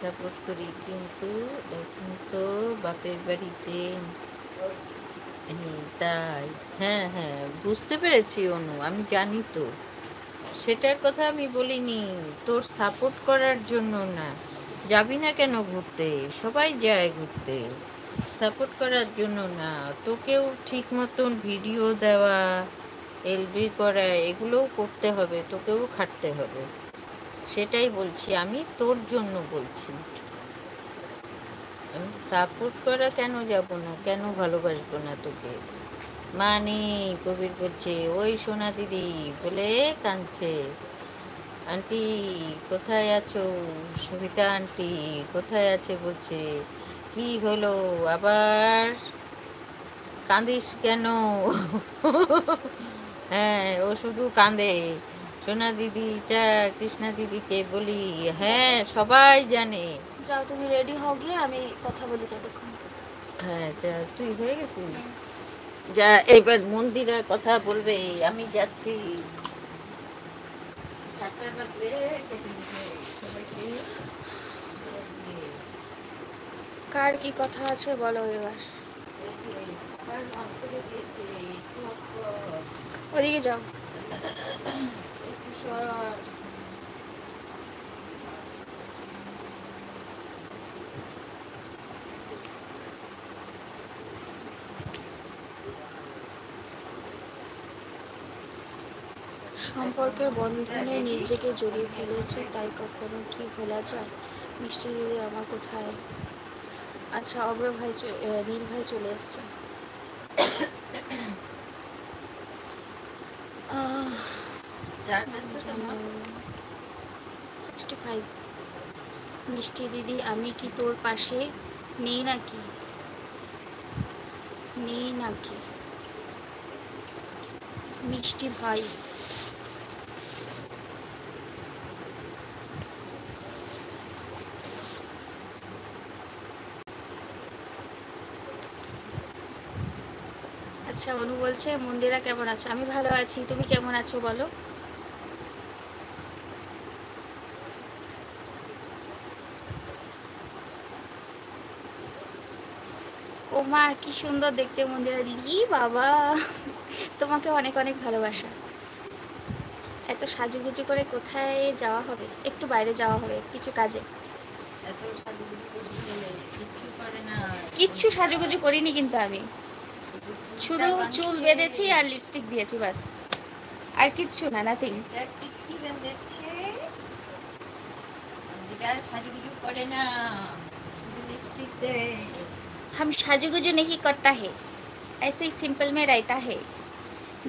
Support করি, কিন্তু এখন তো বাপের বাড়িতে। তাই? হ্যাঁ হ্যাঁ, বুঝতে পেরেছি অনু, আমি জানি তো। সেটার কথা আমি বলিনি, তোর সাপোর্ট করার জন্য না। যাবি না কেন ঘুরতে? সবাই যায় ঘুরতে, সাপোর্ট করার জন্য না। তোকেও ঠিক মতন ভিডিও দেওয়া, এলবি করা, এগুলোও করতে হবে, তোকেও খাটতে হবে। সেটাই বলছি, আমি তোর জন্য বলছি। আমি সাপোর্ট করা কেন যাব না, কেন ভালোবাসবো না তোকে? মানে কবির বলছে ওই সোনা দিদি বলে কাঁদছে। আন্টি কোথায় আছো? সবিতা আন্টি কোথায় আছে বলছে। কি হলো আবার, কাঁদিস কেন? হ্যাঁ, ও শুধু কাঁদে। সোনা দিদিটা কৃষ্ণা দিদিকে বলি, হ্যাঁ সবাই জানে। যাও তুমি রেডি হও, গিয়ে আমি কথা বলি ততক্ষণ। হ্যাঁ যা, তুই হয়ে গেছিস? যা, এবার মন্দিরা কথা বলবে, আমি যাচ্ছি। 7টা বাজলে কেটে দিবে সবাইকে। কার কি কথা আছে বলো এবার। ওদিকে যাও। সম্পর্কের বন্ধনে নিজেকে জড়িয়ে ফেলেছে, তাই কখনো কি ভোলা যায়? মিষ্টি দিদি আমার কোথায়? আচ্ছা, অব্র ভাই নীল ভাই চলে এসছে। 65। মিষ্টি দিদি, আমি কি তোর পাশে নেই নাকি? মিষ্টি ভাই, আচ্ছা অনু বলছে মন্দিরা কেমন আছে? আমি ভালো আছি, তুমি কেমন আছো বলো? ও মা, কি সুন্দর দেখতে মন্দিরা দিদি, বাবা তোমাকে অনেক অনেক ভালোবাসা। এত সাজুগুজু করে কোথায় যাওয়া হবে? একটু বাইরে যাওয়া হবে কিছু কাজে। কিচ্ছু সাজুগুজু করিনি কিন্তু, আমি শুধু চুল বেঁধেছি আর লিপস্টিক দিয়েছি, বাস, আর কিচ্ছু না, নাথিং। हम সাজুগুজু नहीं करता है, ऐसे ही सिंपल में रहता है।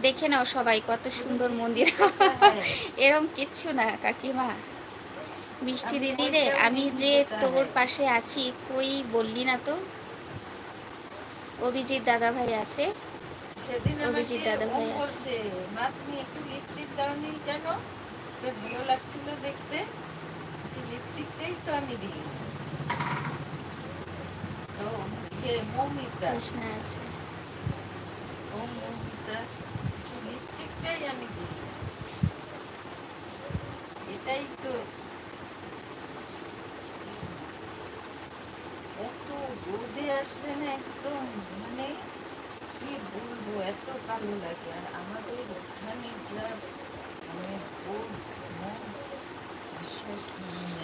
দেখে নাও সবাই কত সুন্দর মন্দির। এরকম কিচ্ছু না কাকিমা। মিষ্টি দিদি রে, আমি যে তোর পাশে আছি, কই বললি না তো? অভিজিৎ দাদা ভাই আছে, অভিজিৎ দাদা ভাই আছে। মা তুমি একটু লিপস্টিক দাওনি কেন? ভালো লাগছিল দেখতে, লিপস্টিকটাই তো আমি দিয়েছি। ও মৌমিতা, কৃষ্ণা আছে। ও মৌমিতা, লিপস্টিকটাই আমি দিই, এটাই তো। এত রোদে আসলে না একদম, মানে কি বলবো, এত কালো লাগে। আর আমাদের ওখানে যা মানে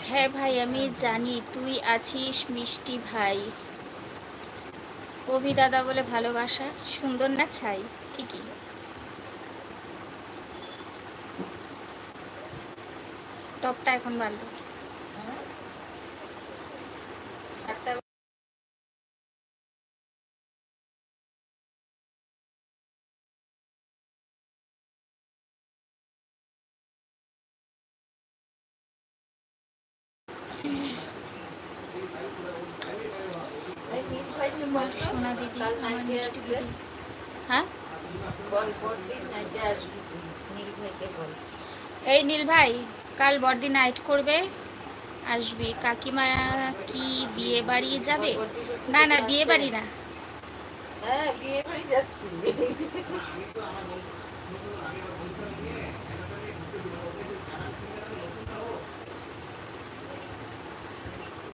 হ্যাঁ ভাই, আমি জানি তুই আছিস মিষ্টি ভাই। অভি দাদা বলে ভালোবাসা, সুন্দর না ছাই? ঠিকই। টপটা এখন বাড়লো। সোনা দিদি, আমার মিষ্টি দিদি। হ্যাঁ, এই নীল ভাই, কাল বড়দি নাইট করবে, আসবি। কাকিমা কি বিয়ে বাড়ি যাবে? না না, বিয়ে বাড়ি না। হ্যাঁ, বিয়ে বাড়ি যাচ্ছি।